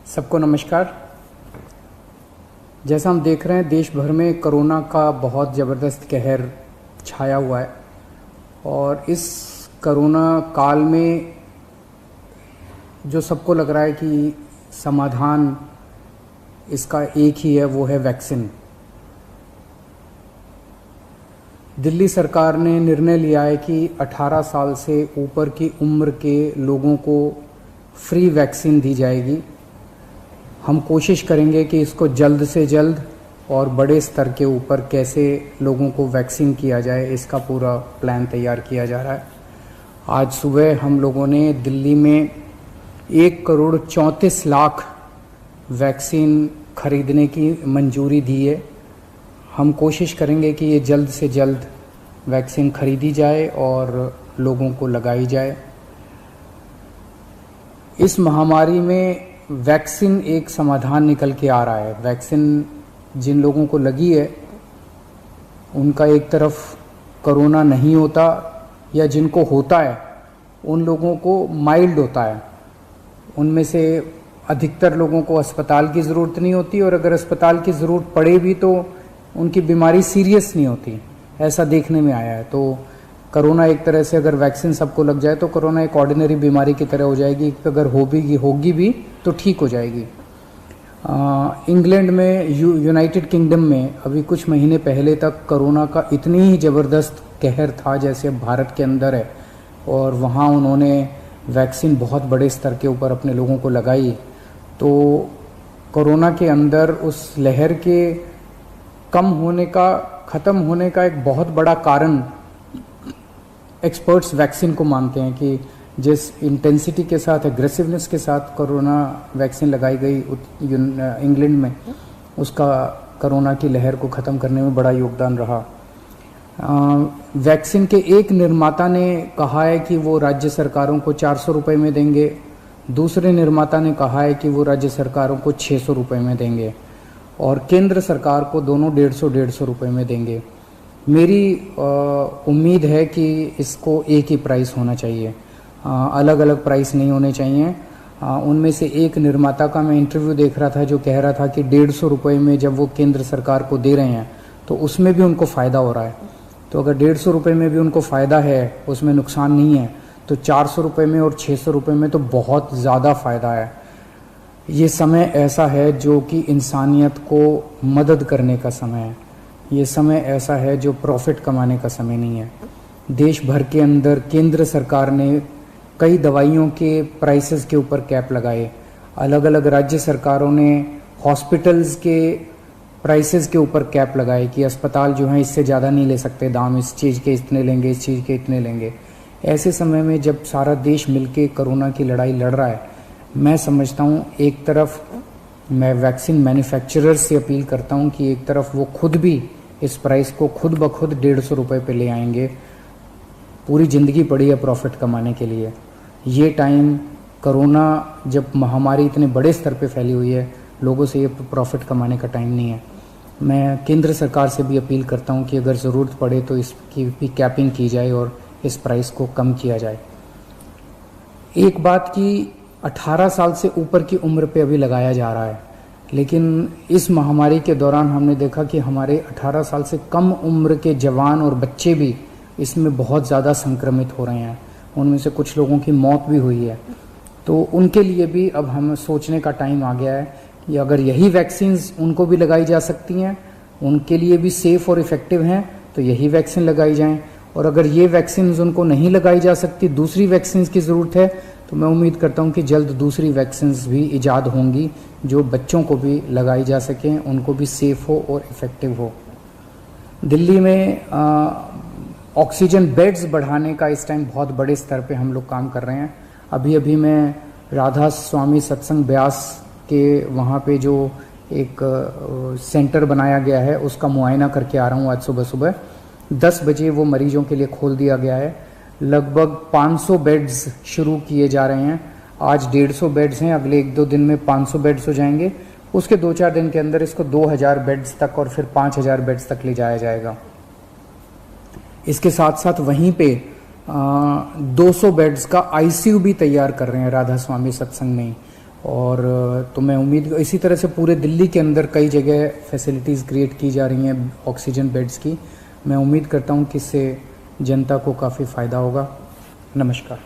सबको नमस्कार। जैसा हम देख रहे हैं देश भर में कोरोना का बहुत ज़बरदस्त कहर छाया हुआ है और इस कोरोना काल में जो सबको लग रहा है कि समाधान इसका एक ही है, वो है वैक्सीन। दिल्ली सरकार ने निर्णय लिया है कि 18 साल से ऊपर की उम्र के लोगों को फ्री वैक्सीन दी जाएगी। हम कोशिश करेंगे कि इसको जल्द से जल्द और बड़े स्तर के ऊपर कैसे लोगों को वैक्सीन किया जाए, इसका पूरा प्लान तैयार किया जा रहा है। आज सुबह हम लोगों ने दिल्ली में 1,34,00,000 वैक्सीन खरीदने की मंजूरी दी है। हम कोशिश करेंगे कि ये जल्द से जल्द वैक्सीन खरीदी जाए और लोगों को लगाई जाए। इस महामारी में वैक्सीन एक समाधान निकल के आ रहा है। वैक्सीन जिन लोगों को लगी है उनका एक तरफ कोरोना नहीं होता, या जिनको होता है उन लोगों को माइल्ड होता है। उनमें से अधिकतर लोगों को अस्पताल की ज़रूरत नहीं होती, और अगर अस्पताल की ज़रूरत पड़े भी तो उनकी बीमारी सीरियस नहीं होती, ऐसा देखने में आया है। तो कोरोना एक तरह से अगर वैक्सीन सबको लग जाए तो कोरोना एक ऑर्डिनरी बीमारी की तरह हो जाएगी। अगर होगी भी तो ठीक हो जाएगी। इंग्लैंड में, यूनाइटेड किंगडम में अभी कुछ महीने पहले तक कोरोना का इतनी ही ज़बरदस्त कहर था जैसे भारत के अंदर है, और वहाँ उन्होंने वैक्सीन बहुत बड़े स्तर के ऊपर अपने लोगों को लगाई। तो कोरोना के अंदर उस लहर के ख़त्म होने का एक बहुत बड़ा कारण एक्सपर्ट्स वैक्सीन को मानते हैं कि जिस इंटेंसिटी के साथ, एग्रेसिवनेस के साथ कोरोना वैक्सीन लगाई गई इंग्लैंड में, उसका कोरोना की लहर को ख़त्म करने में बड़ा योगदान रहा। वैक्सीन के एक निर्माता ने कहा है कि वो राज्य सरकारों को 400 रुपये में देंगे, दूसरे निर्माता ने कहा है कि वो राज्य सरकारों को 600 रुपये में देंगे, और केंद्र सरकार को दोनों 150 रुपये में देंगे। मेरी उम्मीद है कि इसको एक ही प्राइस होना चाहिए, अलग अलग प्राइस नहीं होने चाहिए। उनमें से एक निर्माता का मैं इंटरव्यू देख रहा था जो कह रहा था कि 150 रुपये में जब वो केंद्र सरकार को दे रहे हैं तो उसमें भी उनको फ़ायदा हो रहा है। तो अगर 150 रुपये में भी उनको फ़ायदा है, उसमें नुकसान नहीं है, तो 400 रुपये में और 600 रुपये में तो बहुत ज़्यादा फ़ायदा है। ये समय ऐसा है जो कि इंसानियत को मदद करने का समय है। ये समय ऐसा है जो प्रॉफिट कमाने का समय नहीं है। देश भर के अंदर केंद्र सरकार ने कई दवाइयों के प्राइसेस के ऊपर कैप लगाए। अलग अलग राज्य सरकारों ने हॉस्पिटल्स के प्राइसेस के ऊपर कैप लगाए कि अस्पताल जो हैं इससे ज़्यादा नहीं ले सकते दाम, इस चीज़ के इतने लेंगे, इस चीज़ के इतने लेंगे। ऐसे समय में जब सारा देश मिलके कोरोना की लड़ाई लड़ रहा है, मैं समझता हूँ एक तरफ मैं वैक्सीन मैन्युफैक्चरर्स से अपील करता हूँ कि एक तरफ वो खुद भी इस प्राइस को खुद ब खुद 150 रुपये पे ले आएंगे। पूरी ज़िंदगी पड़ी है प्रॉफिट कमाने के लिए। ये टाइम कोरोना जब महामारी इतने बड़े स्तर पे फैली हुई है, लोगों से ये प्रॉफिट कमाने का टाइम नहीं है। मैं केंद्र सरकार से भी अपील करता हूँ कि अगर ज़रूरत पड़े तो इसकी भी कैपिंग की जाए और इस प्राइस को कम किया जाए। एक बात कि 18 साल से ऊपर की उम्र पे अभी लगाया जा रहा है, लेकिन इस महामारी के दौरान हमने देखा कि हमारे 18 साल से कम उम्र के जवान और बच्चे भी इसमें बहुत ज़्यादा संक्रमित हो रहे हैं। उनमें से कुछ लोगों की मौत भी हुई है। तो उनके लिए भी अब हमें सोचने का टाइम आ गया है कि अगर यही वैक्सीन्स उनको भी लगाई जा सकती हैं, उनके लिए भी सेफ़ और इफ़ेक्टिव हैं, तो यही वैक्सीन लगाई जाएँ। और अगर ये वैक्सीन्स उनको नहीं लगाई जा सकती, दूसरी वैक्सीन्स की ज़रूरत है, तो मैं उम्मीद करता हूँ कि जल्द दूसरी वैक्सीन्स भी ईजाद होंगी जो बच्चों को भी लगाई जा सकें, उनको भी सेफ़ हो और इफ़ेक्टिव हो। दिल्ली में ऑक्सीजन बेड्स बढ़ाने का इस टाइम बहुत बड़े स्तर पे हम लोग काम कर रहे हैं। अभी मैं राधा स्वामी सत्संग ब्यास के वहाँ पे जो एक सेंटर बनाया गया है उसका मुआयना करके आ रहा हूँ। आज सुबह 10 बजे वो मरीजों के लिए खोल दिया गया है। लगभग 500 बेड्स शुरू किए जा रहे हैं। आज 150 बेड्स हैं, अगले 1-2 दिन में 500 बेड्स हो जाएंगे। उसके 2-4 दिन के अंदर इसको 2000 बेड्स तक और फिर 5000 बेड्स तक ले जाया जाएगा। इसके साथ साथ वहीं पे 200 बेड्स का आईसीयू भी तैयार कर रहे हैं राधा स्वामी सत्संग में। और तो मैं उम्मीद इसी तरह से पूरे दिल्ली के अंदर कई जगह फैसिलिटीज़ क्रिएट की जा रही हैं ऑक्सीजन बेड्स की। मैं उम्मीद करता हूं कि इससे जनता को काफ़ी फ़ायदा होगा। नमस्कार।